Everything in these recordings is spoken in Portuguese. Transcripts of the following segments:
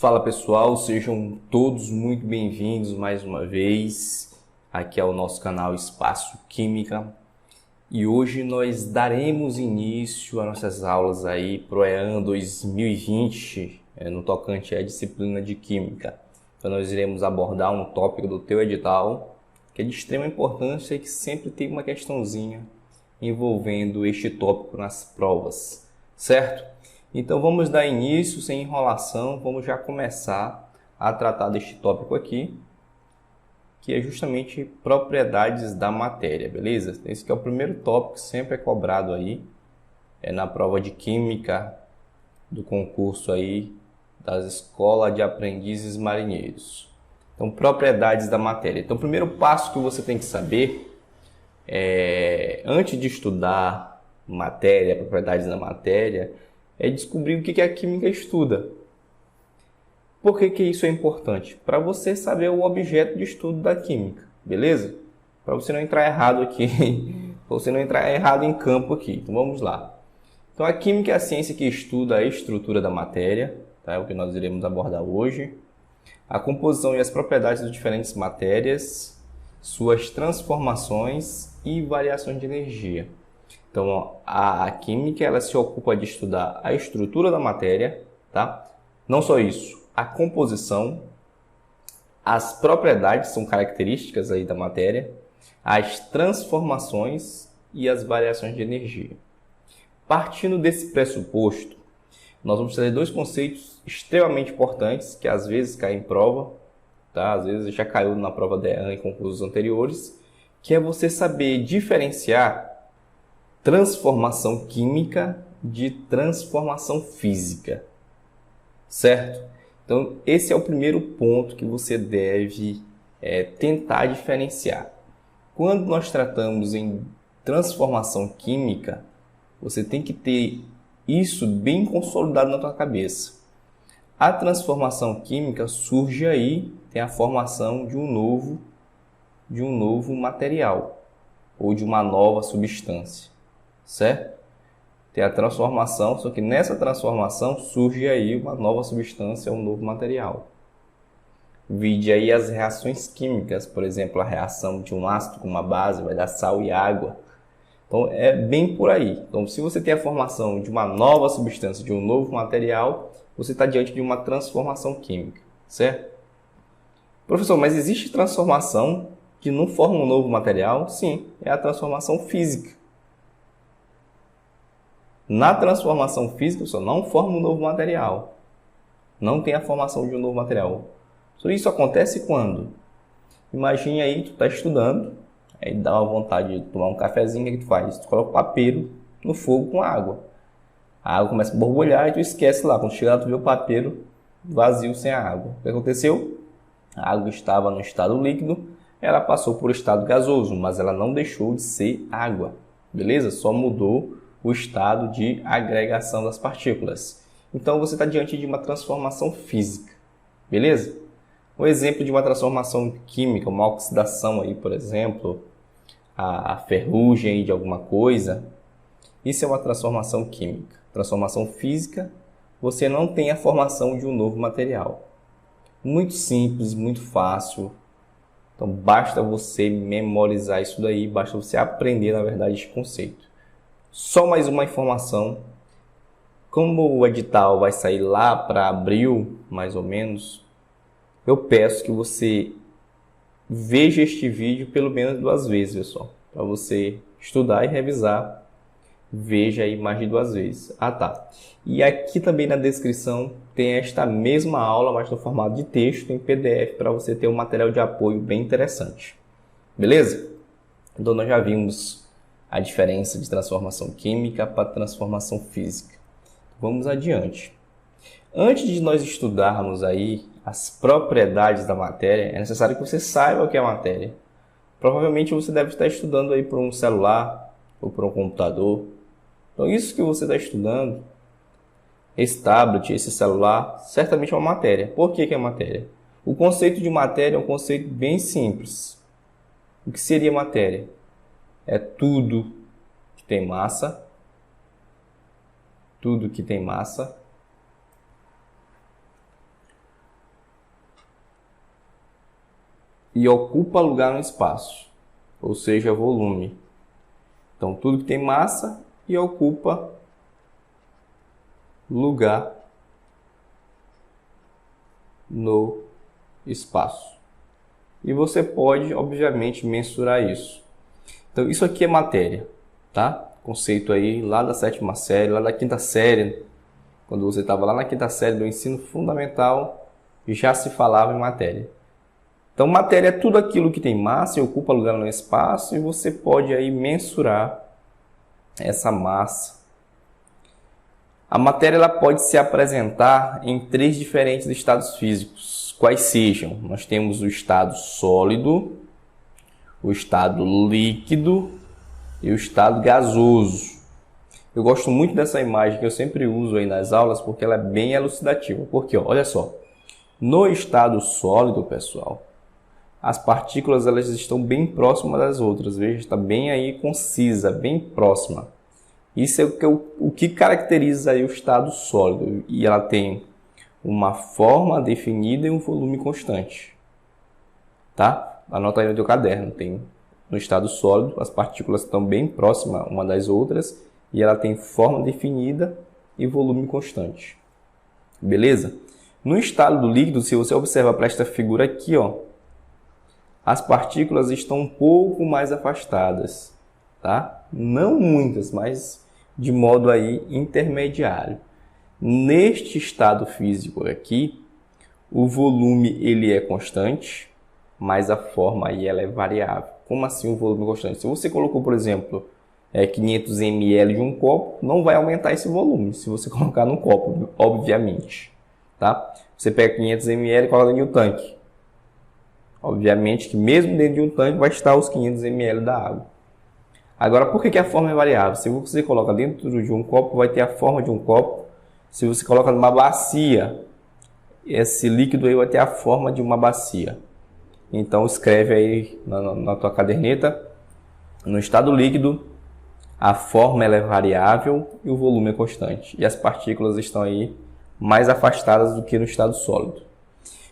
Fala pessoal, sejam todos muito bem-vindos mais uma vez aqui ao nosso canal Espaço Química e hoje nós daremos início às nossas aulas aí para o EAN 2020 no tocante à disciplina de Química. Então nós iremos abordar um tópico do teu edital que é de extrema importância e que sempre tem uma questãozinha envolvendo este tópico nas provas, certo? Então vamos dar início sem enrolação, vamos já começar a tratar deste tópico aqui, que é justamente propriedades da matéria, beleza? Esse que é o primeiro tópico que sempre é cobrado aí, na prova de Química do concurso aí das escolas de aprendizes marinheiros. Então, propriedades da matéria. Então, o primeiro passo que você tem que saber antes de estudar matéria, propriedades da matéria, é descobrir o que a química estuda. Por que isso é importante? Para você saber o objeto de estudo da química, beleza? Para você não entrar errado aqui, para você não entrar errado em campo aqui. Então vamos lá. Então a química é a ciência que estuda a estrutura da matéria, tá? É o que nós iremos abordar hoje. A composição e as propriedades de diferentes matérias, suas transformações e variações de energia. Então, a química ela se ocupa de estudar a estrutura da matéria, tá? Não só isso, a composição, as propriedades, são características aí da matéria, as transformações e as variações de energia. Partindo desse pressuposto, nós vamos trazer dois conceitos extremamente importantes, que às vezes caem em prova, tá? Às vezes já caiu na prova da EAN em concursos anteriores, que é você saber diferenciar transformação química de transformação física, certo? Então, esse é o primeiro ponto que você deve tentar diferenciar. Quando nós tratamos em transformação química, você tem que ter isso bem consolidado na tua cabeça. A transformação química surge aí, tem a formação de um novo material ou de uma nova substância. Certo? Tem a transformação, só que nessa transformação surge aí uma nova substância, um novo material. Vide aí as reações químicas, por exemplo, a reação de um ácido com uma base vai dar sal e água. Então é bem por aí. Então se você tem a formação de uma nova substância, de um novo material, você está diante de uma transformação química, certo? Professor, mas existe transformação que não forma um novo material? Sim, é a transformação física. Na transformação física, você não forma um novo material. Não tem a formação de um novo material. Isso acontece quando? Imagine aí, tu está estudando, aí dá uma vontade de tomar um cafezinho, o que tu faz? Tu coloca o papeiro no fogo com água. A água começa a borbulhar e tu esquece lá. Quando chegar, tu vê o papeiro vazio sem a água. O que aconteceu? A água estava no estado líquido, ela passou por estado gasoso, mas ela não deixou de ser água. Beleza? Só mudou o estado de agregação das partículas. Então, você está diante de uma transformação física, beleza? Um exemplo de uma transformação química, uma oxidação aí, por exemplo, a ferrugem de alguma coisa, isso é uma transformação química. Transformação física, você não tem a formação de um novo material. Muito simples, muito fácil. Então, basta você memorizar isso daí, basta você aprender, na verdade, esse conceito. Só mais uma informação, como o edital vai sair lá para abril, mais ou menos, eu peço que você veja este vídeo pelo menos 2 vezes, pessoal, para você estudar e revisar, veja aí mais de 2 vezes. Ah, tá. E aqui também na descrição tem esta mesma aula, mas no formato de texto, em PDF, para você ter um material de apoio bem interessante. Beleza? Então nós já vimos a diferença de transformação química para transformação física. Vamos adiante. Antes de nós estudarmos aí as propriedades da matéria, é necessário que você saiba o que é a matéria. Provavelmente você deve estar estudando aí por um celular ou por um computador. Então isso que você está estudando, esse tablet, esse celular, certamente é uma matéria. Por que é matéria? O conceito de matéria é um conceito bem simples. O que seria matéria? É tudo que tem massa, e ocupa lugar no espaço, ou seja, volume. Então, tudo que tem massa e ocupa lugar no espaço. E você pode, obviamente, mensurar isso. Então, isso aqui é matéria, tá? Conceito aí lá da 7ª série, lá da 5ª série. Quando você estava lá na 5ª série do ensino fundamental, já se falava em matéria. Então, matéria é tudo aquilo que tem massa e ocupa lugar no espaço, e você pode aí mensurar essa massa. A matéria ela pode se apresentar em 3 diferentes estados físicos, quais sejam. Nós temos o estado sólido, o estado líquido e o estado gasoso. Eu gosto muito dessa imagem que eu sempre uso aí nas aulas, porque ela é bem elucidativa. Porque, ó, olha só, no estado sólido, pessoal, as partículas elas estão bem próximas das outras, veja, está bem aí concisa, bem próxima. Isso é o que caracteriza aí o estado sólido, e ela tem uma forma definida e um volume constante, tá? Anota aí no teu caderno, tem no estado sólido, as partículas estão bem próximas uma das outras, e ela tem forma definida e volume constante, beleza? No estado do líquido, se você observar para esta figura aqui, ó, as partículas estão um pouco mais afastadas, tá? Não muitas, mas de modo aí intermediário. Neste estado físico aqui, o volume ele é constante, mas a forma aí ela é variável. Como assim o volume constante? Se você colocou, por exemplo, 500 ml de um copo, não vai aumentar esse volume se você colocar no copo, obviamente, tá? Você pega 500 ml e coloca dentro de um tanque. Obviamente que mesmo dentro de um tanque vai estar os 500 ml da água. Agora, por que a forma é variável? Se você coloca dentro de um copo, vai ter a forma de um copo. Se você coloca numa bacia, esse líquido aí vai ter a forma de uma bacia. Então, escreve aí na tua caderneta, no estado líquido, a forma ela é variável e o volume é constante. E as partículas estão aí mais afastadas do que no estado sólido.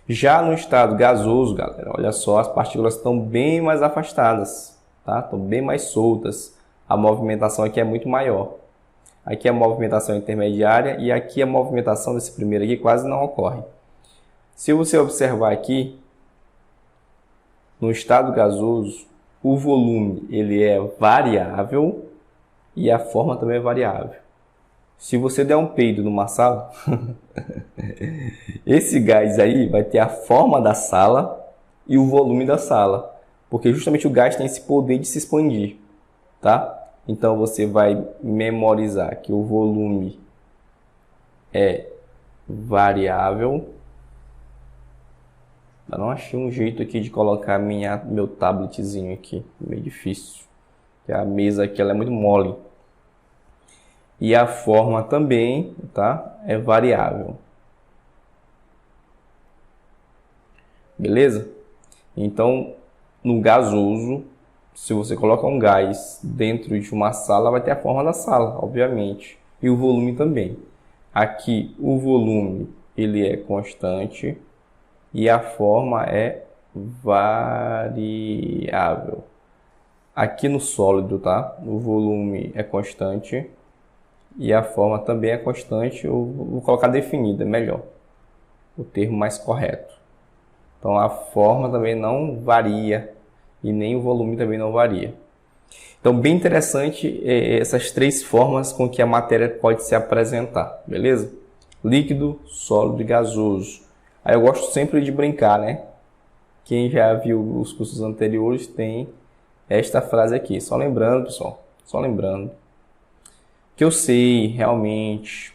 Já no estado gasoso, galera, olha só, as partículas estão bem mais afastadas, tá? Estão bem mais soltas. A movimentação aqui é muito maior. Aqui a movimentação é intermediária e aqui a movimentação desse primeiro aqui quase não ocorre. Se você observar aqui, no estado gasoso, o volume ele é variável e a forma também é variável. Se você der um peido numa sala, esse gás aí vai ter a forma da sala e o volume da sala, porque justamente o gás tem esse poder de se expandir, tá? Então você vai memorizar que o volume é variável. Eu não achei um jeito aqui de colocar meu tabletzinho aqui, meio difícil, porque a mesa aqui ela é muito mole. E a forma também, tá? É variável. Beleza? Então, no gasoso, se você coloca um gás dentro de uma sala, vai ter a forma da sala, obviamente. E o volume também. Aqui, o volume, ele é constante e a forma é variável. Aqui no sólido, tá? O volume é constante e a forma também é constante. Eu vou colocar definida, melhor. O termo mais correto. Então, a forma também não varia e nem o volume também não varia. Então, bem interessante essas 3 formas com que a matéria pode se apresentar, beleza? Líquido, sólido e gasoso. Aí eu gosto sempre de brincar, né? Quem já viu os cursos anteriores tem esta frase aqui. Só lembrando, pessoal, só lembrando que eu sei realmente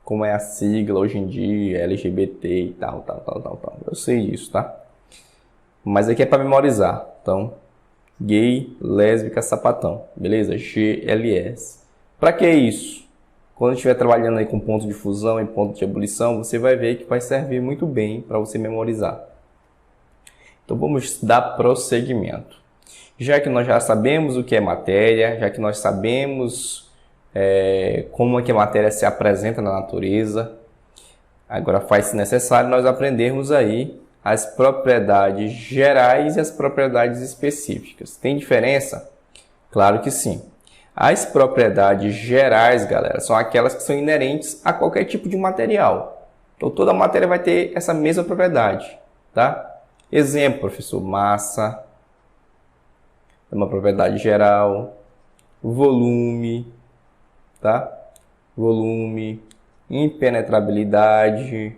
como é a sigla hoje em dia, LGBT e tal. Eu sei disso, tá? Mas aqui é para memorizar. Então, gay, lésbica, sapatão. Beleza? GLS. Para que isso? Quando estiver trabalhando aí com ponto de fusão e ponto de ebulição, você vai ver que vai servir muito bem para você memorizar. Então, vamos dar prosseguimento. Já que nós já sabemos o que é matéria, já que nós sabemos como é que a matéria se apresenta na natureza, agora faz-se necessário nós aprendermos aí as propriedades gerais e as propriedades específicas. Tem diferença? Claro que sim. As propriedades gerais, galera, são aquelas que são inerentes a qualquer tipo de material. Então, toda matéria vai ter essa mesma propriedade, tá? Exemplo, professor, massa é uma propriedade geral, volume, tá? Volume, impenetrabilidade,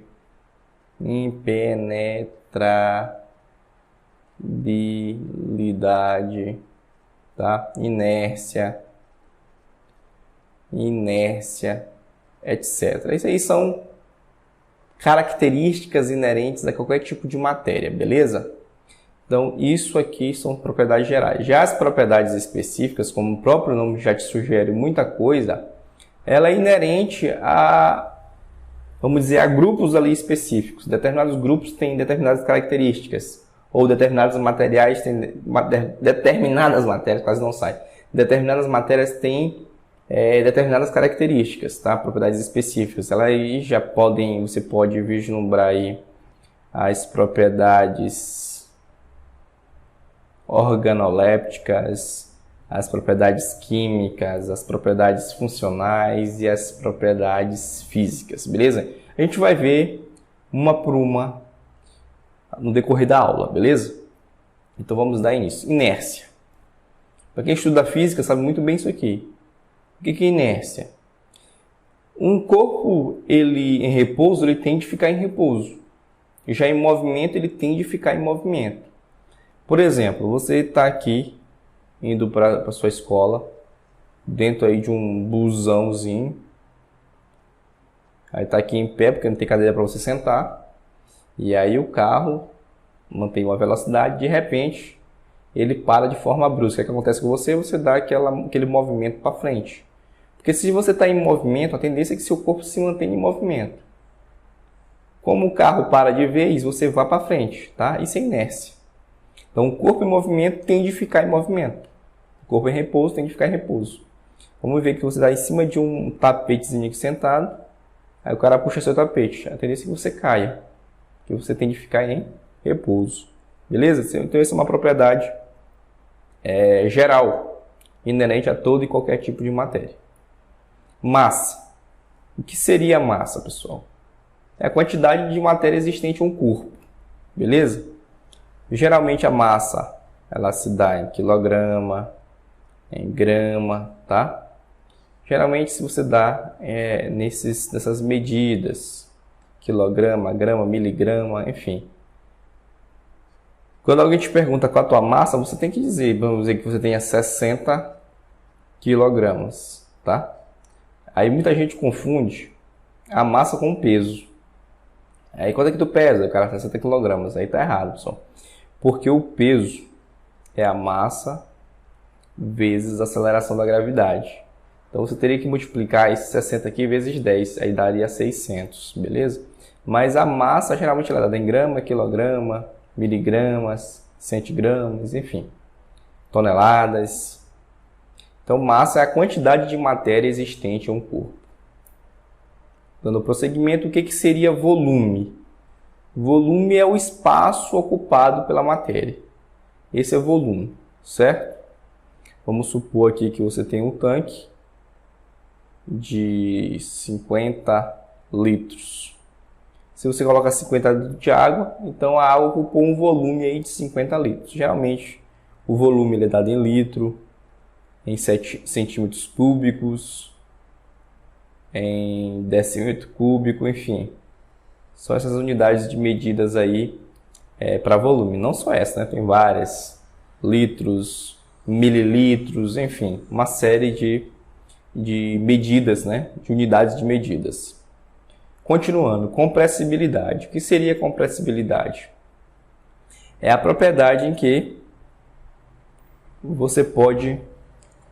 tá? Inércia, etc. Isso aí são características inerentes a qualquer tipo de matéria, beleza? Então, isso aqui são propriedades gerais. Já as propriedades específicas, como o próprio nome já te sugere muita coisa, ela é inerente a, vamos dizer, a grupos ali específicos. Determinados grupos têm determinadas características, ou determinados materiais têm determinadas matérias, quase não sai. Determinadas matérias têm determinadas características, tá? Propriedades específicas. Elas aí já podem, você pode vislumbrar aí as propriedades organolépticas, as propriedades químicas, as propriedades funcionais e as propriedades físicas, beleza? A gente vai ver uma por uma no decorrer da aula, beleza? Então vamos dar início. Inércia. Para quem estuda física sabe muito bem isso aqui. O que é inércia? Um corpo ele em repouso, ele tende a ficar em repouso. Já em movimento, ele tende a ficar em movimento. Por exemplo, você está aqui indo para a sua escola, dentro aí de um busãozinho. Aí está aqui em pé, porque não tem cadeira para você sentar. E aí o carro mantém uma velocidade, de repente ele para de forma brusca. O que acontece com você? Você dá aquele movimento para frente. Porque se você está em movimento, a tendência é que seu corpo se mantenha em movimento. Como o carro para de vez, você vai para frente, tá? Isso é inércia. Então, o corpo em movimento tende a ficar em movimento. O corpo em repouso tende a ficar em repouso. Vamos ver que você está em cima de um tapetezinho aqui sentado. Aí o cara puxa seu tapete. A tendência é que você caia. Que você tende a ficar em repouso. Beleza? Então, essa é uma propriedade geral, inerente a todo e qualquer tipo de matéria. Massa. O que seria a massa, pessoal? É a quantidade de matéria existente em um corpo. Beleza? Geralmente a massa ela se dá em quilograma, em grama, tá? Geralmente se você dá nessas medidas, quilograma, grama, miligrama, enfim. Quando alguém te pergunta qual a tua massa, você tem que dizer, vamos dizer que você tenha 60 quilogramas, tá? Aí muita gente confunde a massa com o peso. Aí quanto é que tu pesa? O cara 60 quilogramas. Aí tá errado, pessoal. Porque o peso é a massa vezes a aceleração da gravidade. Então você teria que multiplicar esse 60 aqui vezes 10. Aí daria 600, beleza? Mas a massa geralmente ela é dada em grama, quilograma, miligramas, centigramas, enfim. Toneladas. Então, massa é a quantidade de matéria existente em um corpo. Dando prosseguimento, o que seria volume? Volume é o espaço ocupado pela matéria. Esse é o volume, certo? Vamos supor aqui que você tem um tanque de 50 litros. Se você coloca 50 litros de água, então a água ocupou um volume aí de 50 litros. Geralmente, o volume ele é dado em litro, em centímetros cúbicos, em decímetro cúbico, enfim. São essas unidades de medidas aí para volume. Não só essa, né? Tem várias. Litros, mililitros, enfim. Uma série de medidas, né? De unidades de medidas. Continuando, compressibilidade. O que seria compressibilidade? É a propriedade em que você pode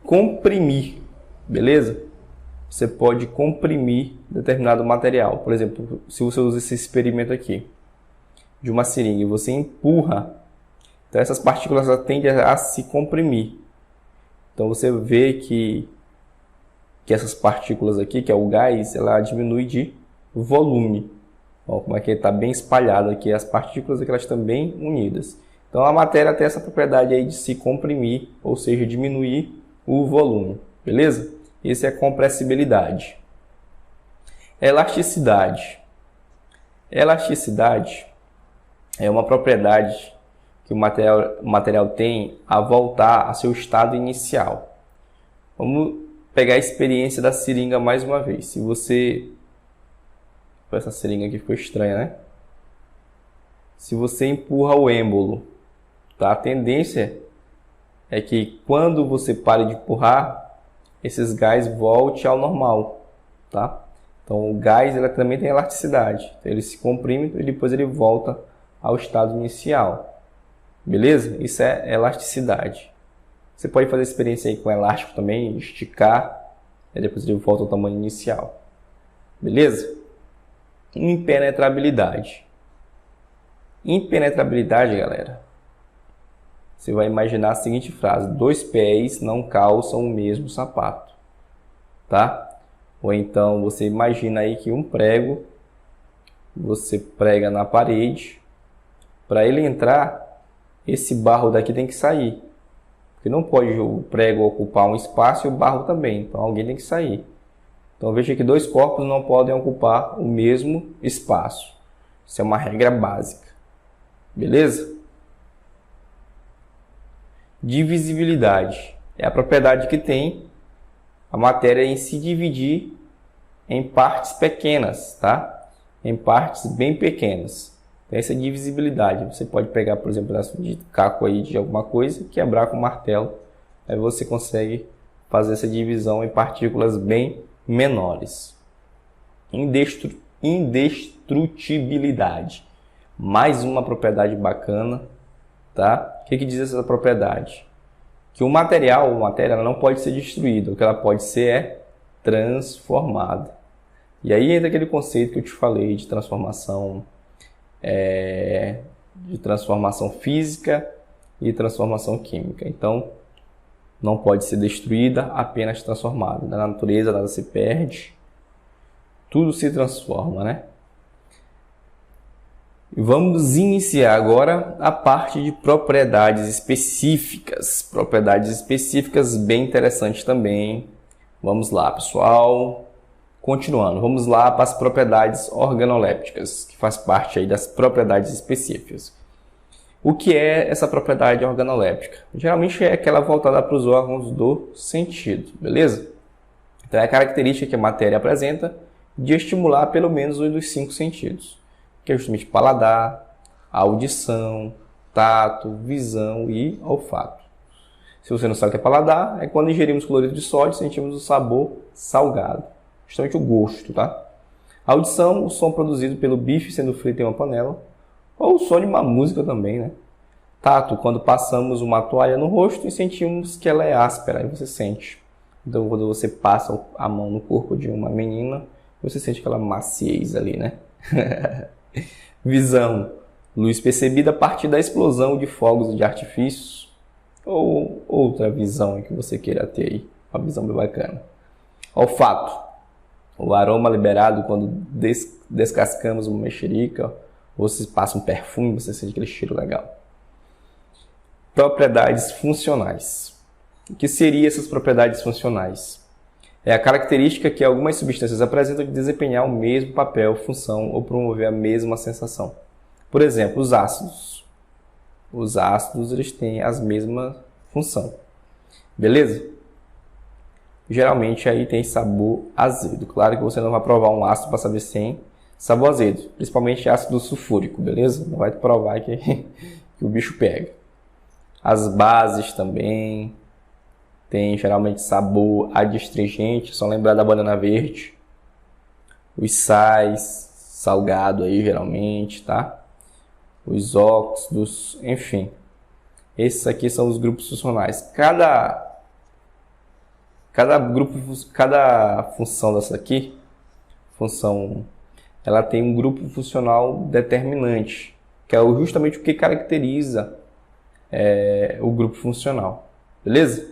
comprimir, beleza? Você pode comprimir determinado material. Por exemplo, se você usa esse experimento aqui, de uma seringa, e você empurra, então essas partículas tendem a se comprimir. Então você vê que essas partículas aqui, que é o gás, ela diminui de volume. Ó, como é que está bem espalhado aqui, as partículas aqui, elas estão bem unidas. Então a matéria tem essa propriedade aí de se comprimir, ou seja, diminuir o volume, beleza? Isso é compressibilidade. Elasticidade. Elasticidade é uma propriedade que o material tem a voltar a seu estado inicial. Vamos pegar a experiência da seringa mais uma vez. Se você... Essa seringa aqui ficou estranha, né? Se você empurra o êmbolo, tá? A tendência é que quando você pare de empurrar, esses gás voltem ao normal, tá? Então o gás ele também tem elasticidade. Então, ele se comprime e depois ele volta ao estado inicial. Beleza? Isso é elasticidade. Você pode fazer experiência aí com elástico também, esticar, e depois ele volta ao tamanho inicial. Beleza? Impenetrabilidade. Impenetrabilidade, galera. Você vai imaginar a seguinte frase: dois pés não calçam o mesmo sapato, tá? Ou então você imagina aí que um prego você prega na parede, para ele entrar, esse barro daqui tem que sair. Porque não pode o prego ocupar um espaço e o barro também, então alguém tem que sair. Então veja que dois corpos não podem ocupar o mesmo espaço. Isso é uma regra básica. Beleza? Divisibilidade é a propriedade que tem a matéria em se dividir em partes pequenas, tá? Em partes bem pequenas. Então essa é a divisibilidade. Você pode pegar, por exemplo, um pedaço de caco aí de alguma coisa, quebrar com um martelo, aí você consegue fazer essa divisão em partículas bem menores. Indestrutibilidade. Mais uma propriedade bacana, tá? O que diz essa propriedade? Que a matéria ela não pode ser destruída, o que ela pode ser é transformada. E aí entra aquele conceito que eu te falei de transformação física e transformação química. Então, não pode ser destruída, apenas transformada. Na natureza nada se perde, tudo se transforma, né? Vamos iniciar agora a parte de propriedades específicas. Propriedades específicas bem interessantes também. Vamos lá, pessoal. Continuando, vamos lá para as propriedades organolépticas, que faz parte aí das propriedades específicas. O que é essa propriedade organoléptica? Geralmente é aquela voltada para os órgãos do sentido, beleza? Então é a característica que a matéria apresenta de estimular pelo menos um dos 5 sentidos, que é justamente paladar, audição, tato, visão e olfato. Se você não sabe o que é paladar, é quando ingerimos cloreto de sódio sentimos o sabor salgado, justamente o gosto, tá? Audição, o som produzido pelo bife sendo frito em uma panela, ou o som de uma música também, né? Tato, quando passamos uma toalha no rosto e sentimos que ela é áspera, aí você sente. Então, quando você passa a mão no corpo de uma menina, você sente aquela maciez ali, né? Visão, luz percebida a partir da explosão de fogos de artifícios, ou outra visão que você queira ter aí, uma visão bem bacana. Olfato, o aroma liberado quando descascamos uma mexerica, ou se passa um perfume, você sente aquele cheiro legal. Propriedades funcionais. O que seriam essas propriedades funcionais? É a característica que algumas substâncias apresentam de desempenhar o mesmo papel, função ou promover a mesma sensação. Por exemplo, os ácidos. Os ácidos eles têm a mesma função. Beleza? Geralmente aí tem sabor azedo. Claro que você não vai provar um ácido para saber se tem sabor azedo. Principalmente ácido sulfúrico, beleza? Não vai provar que o bicho pega. As bases também tem geralmente sabor adstringente, só lembrar da banana verde. Os sais, salgado aí geralmente, tá? Os óxidos, enfim. Esses aqui são os grupos funcionais. Cada função dessa aqui, ela tem um grupo funcional determinante, que é justamente o que caracteriza o grupo funcional. Beleza?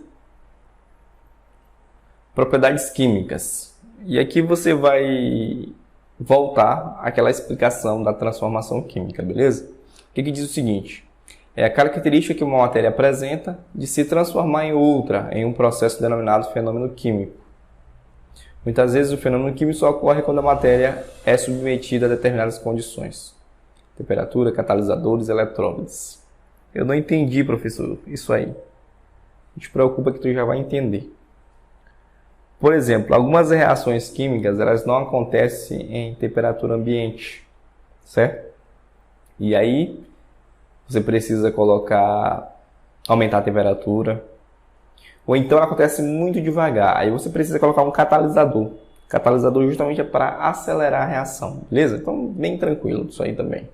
Propriedades químicas. E aqui você vai voltar àquela explicação da transformação química, beleza? O que diz o seguinte? É a característica que uma matéria apresenta de se transformar em outra, em um processo denominado fenômeno químico. Muitas vezes o fenômeno químico só ocorre quando a matéria é submetida a determinadas condições. Temperatura, catalisadores, eletrólises. Eu não entendi, professor, isso aí. Não te preocupa que tu já vai entender. Por exemplo, algumas reações químicas elas não acontecem em temperatura ambiente, certo? E aí você precisa aumentar a temperatura. Ou então ela acontece muito devagar. Aí você precisa colocar um catalisador. O catalisador justamente é para acelerar a reação, beleza? Então, bem tranquilo isso aí também.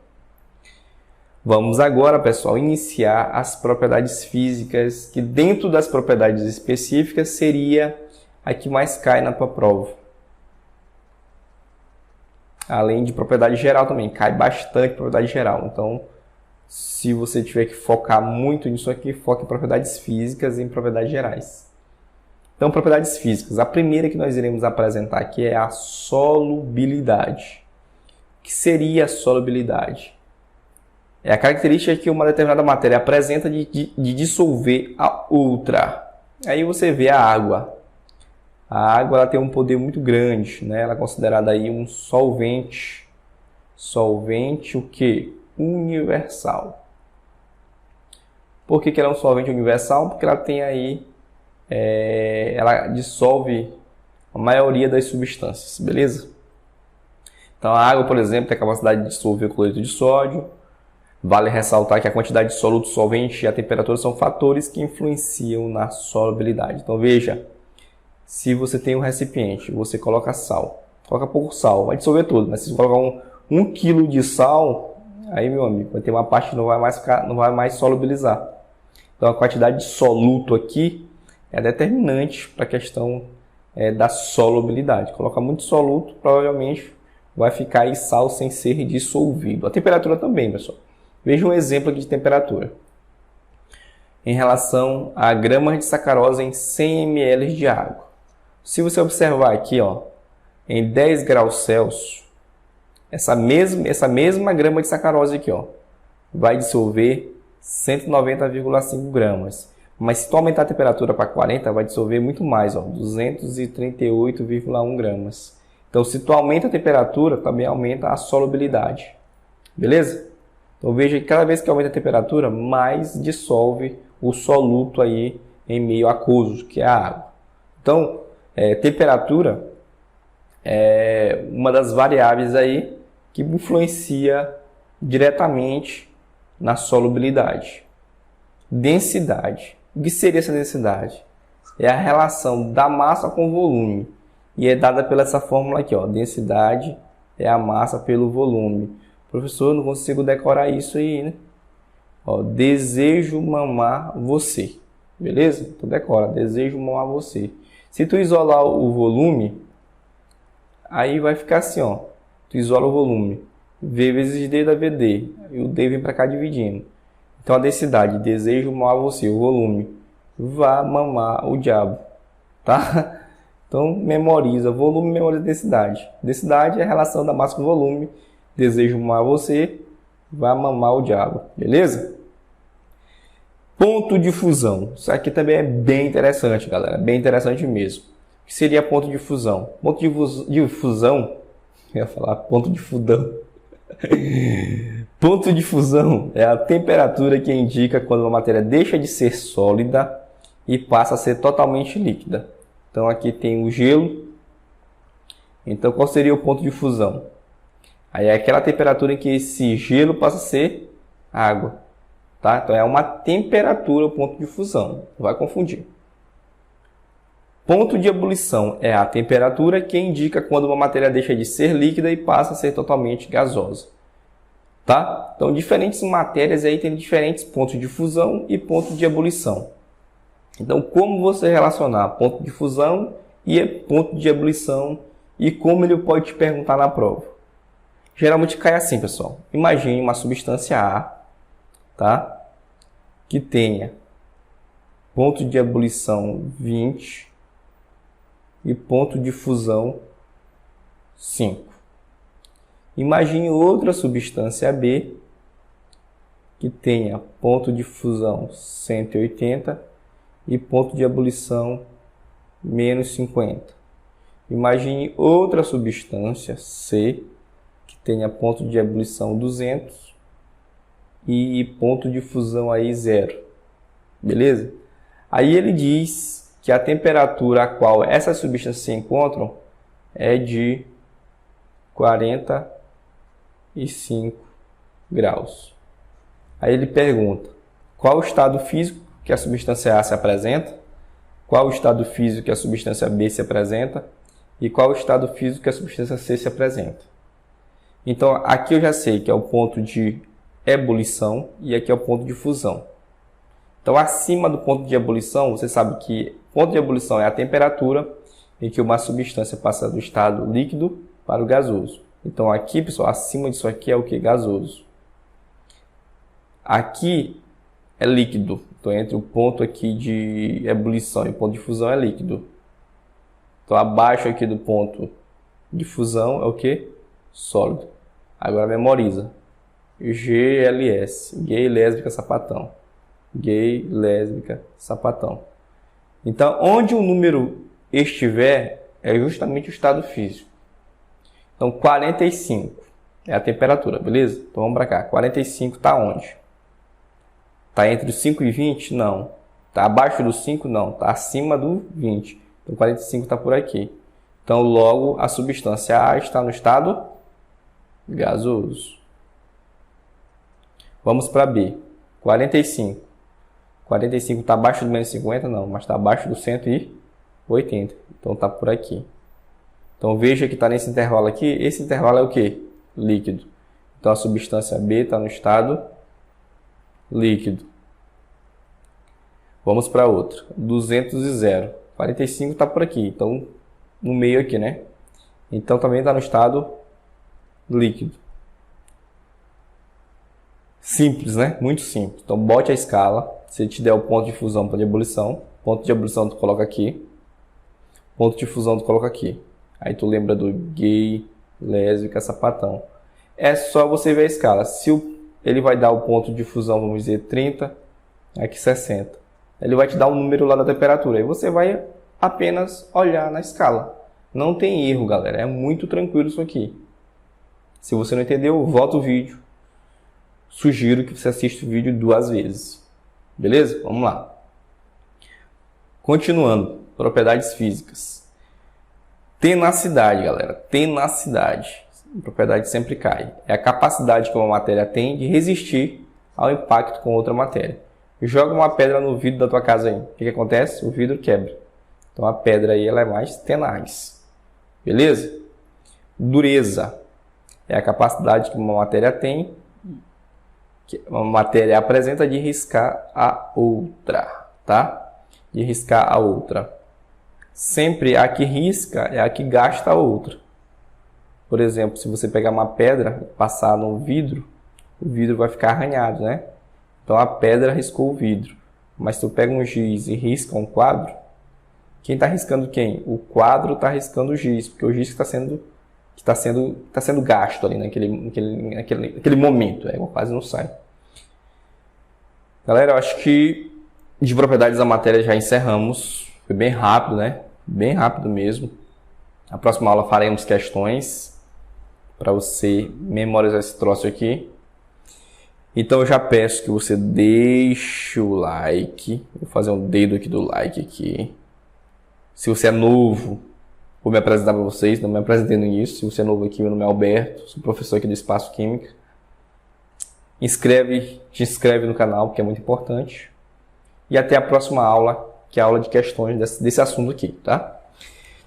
Vamos agora, pessoal, iniciar as propriedades físicas, que dentro das propriedades específicas seria a que mais cai na tua prova. Além de propriedade geral também, cai bastante propriedade geral. Então, se você tiver que focar muito nisso aqui, foque em propriedades físicas e em propriedades gerais. Então, propriedades físicas. A primeira que nós iremos apresentar aqui é a solubilidade. O que seria a solubilidade? É a característica que uma determinada matéria apresenta de dissolver a outra. Aí você vê a água. A água ela tem um poder muito grande, né? Ela é considerada aí um solvente. Solvente o quê? Universal. Por que ela é um solvente universal? Porque ela tem aí, ela dissolve a maioria das substâncias, beleza? Então a água, por exemplo, tem a capacidade de dissolver o cloreto de sódio. Vale ressaltar que a quantidade de soluto, solvente e a temperatura são fatores que influenciam na solubilidade. Então veja, se você tem um recipiente, você coloca sal, coloca pouco sal, vai dissolver tudo, mas se você colocar um quilo de sal, aí meu amigo, vai ter uma parte que não vai mais solubilizar. Então a quantidade de soluto aqui é determinante para a questão da solubilidade. Coloca muito soluto, provavelmente vai ficar aí sal sem ser dissolvido. A temperatura também, pessoal. Veja um exemplo aqui de temperatura. Em relação a gramas de sacarose em 100 ml de água. Se você observar aqui, ó, em 10 graus Celsius, essa mesma grama de sacarose aqui, ó, vai dissolver 190,5 gramas. Mas se tu aumentar a temperatura para 40, vai dissolver muito mais, ó, 238,1 gramas. Então, se tu aumenta a temperatura, também aumenta a solubilidade. Beleza? Então veja que cada vez que aumenta a temperatura, mais dissolve o soluto aí em meio aquoso, que é a água. Então, temperatura é uma das variáveis aí que influencia diretamente na solubilidade. Densidade. O que seria essa densidade? É a relação da massa com o volume. E é dada pela essa fórmula aqui, ó. Densidade é a massa pelo volume. Professor, eu não consigo decorar isso aí, né? Ó, desejo mamar você. Beleza? Então decora, desejo mamar você. Se tu isolar o volume, aí vai ficar assim, ó. Tu isola o volume. V vezes D dá VD. E o D vem para cá dividindo. Então a densidade, desejo mamar você, o volume. Vá mamar o diabo. Tá? Então memoriza volume, memoriza densidade. Densidade é a relação da massa com o volume. Desejo mamar você, vá mamar o diabo. Beleza? Ponto de fusão. Isso aqui também é bem interessante, galera. Bem interessante mesmo. O que seria ponto de fusão? Ponto de fusão... Eu ia falar ponto de fudão. Ponto de fusão é a temperatura que indica quando uma matéria deixa de ser sólida e passa a ser totalmente líquida. Então aqui tem o gelo. Então qual seria o ponto de fusão? Aí é aquela temperatura em que esse gelo passa a ser água. Tá? Então é uma temperatura o ponto de fusão. Não vai confundir. Ponto de ebulição é a temperatura que indica quando uma matéria deixa de ser líquida e passa a ser totalmente gasosa. Tá? Então diferentes matérias aí têm diferentes pontos de fusão e ponto de ebulição. Então como você relacionar ponto de fusão e ponto de ebulição e como ele pode te perguntar na prova? Geralmente cai assim, pessoal. Imagine uma substância A, tá? Que tenha ponto de ebulição 20 e ponto de fusão 5. Imagine outra substância B que tenha ponto de fusão 180 e ponto de ebulição menos 50. Imagine outra substância C que tenha ponto de ebulição 200 e ponto de fusão aí 0. Beleza? Aí ele diz que a temperatura a qual essas substâncias se encontram é de 45 graus. Aí ele pergunta, qual o estado físico que a substância A se apresenta? Qual o estado físico que a substância B se apresenta? E qual o estado físico que a substância C se apresenta? Então, aqui eu já sei que é o ponto de ebulição e aqui é o ponto de fusão. Então, acima do ponto de ebulição, você sabe que o ponto de ebulição é a temperatura em que uma substância passa do estado líquido para o gasoso. Então, aqui, pessoal, acima disso aqui é o que? Gasoso. Aqui é líquido. Então, entre o ponto aqui de ebulição e o ponto de fusão é líquido. Então, abaixo aqui do ponto de fusão é o que? Sólido. Agora memoriza. GLS. Gay, lésbica, sapatão. Gay, lésbica, sapatão. Então, onde o número estiver, é justamente o estado físico. Então, 45 é a temperatura, beleza? Então, vamos para cá. 45 está onde? Está entre os 5 e 20? Não. Está abaixo do 5? Não. Está acima do 20. Então, 45 está por aqui. Então, logo, a substância A está no estado gasoso. Vamos para B. 45. 45 está abaixo do menos 50? Não, mas está abaixo do 180. Então, está por aqui. Então, veja que está nesse intervalo aqui. Esse intervalo é o quê? Líquido. Então, a substância B está no estado líquido. Vamos para outra. 200 e 0. 45 está por aqui. Então, no meio aqui, né? Então, também está no estado líquido. Simples, né? Muito simples. Então, bote a escala. Se ele te der o ponto de fusão, ponto de ebulição. Ponto de ebulição tu coloca aqui. Ponto de fusão tu coloca aqui. Aí tu lembra do gay, lésbica, sapatão. É só você ver a escala. Se ele vai dar o ponto de fusão, vamos dizer, 30, aqui 60. Ele vai te dar um número lá da temperatura. Aí você vai apenas olhar na escala. Não tem erro, galera. É muito tranquilo isso aqui. Se você não entendeu, volta o vídeo. Sugiro que você assista o vídeo 2 vezes. Beleza? Vamos lá. Continuando. Propriedades físicas. Tenacidade, galera. Tenacidade. A propriedade sempre cai. É a capacidade que uma matéria tem de resistir ao impacto com outra matéria. Joga uma pedra no vidro da tua casa aí. O que acontece? O vidro quebra. Então a pedra aí ela é mais tenaz. Beleza? Dureza. É a capacidade que uma matéria tem, que uma matéria apresenta de riscar a outra. Tá? De riscar a outra. Sempre a que risca é a que gasta a outra. Por exemplo, se você pegar uma pedra e passar no vidro, o vidro vai ficar arranhado, né? Então a pedra riscou o vidro. Mas se tu pega um giz e risca um quadro, quem está riscando quem? O quadro está riscando o giz, porque o giz está sendo gasto ali naquele momento. A quase não sai. Galera, eu acho que de propriedades da matéria já encerramos. Foi bem rápido, né? Bem rápido mesmo. Na próxima aula faremos questões para você memorizar esse troço aqui. Então eu já peço que você deixe o like. Vou fazer um dedo aqui do like aqui. Se você é novo, vou me apresentar para vocês. Não me apresentei nisso. Se você é novo aqui, meu nome é Alberto. Sou professor aqui do Espaço Química. Te inscreve no canal, porque é muito importante. E até a próxima aula, que é a aula de questões desse assunto aqui, tá?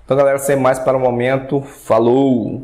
Então, galera, sem mais para o momento. Falou!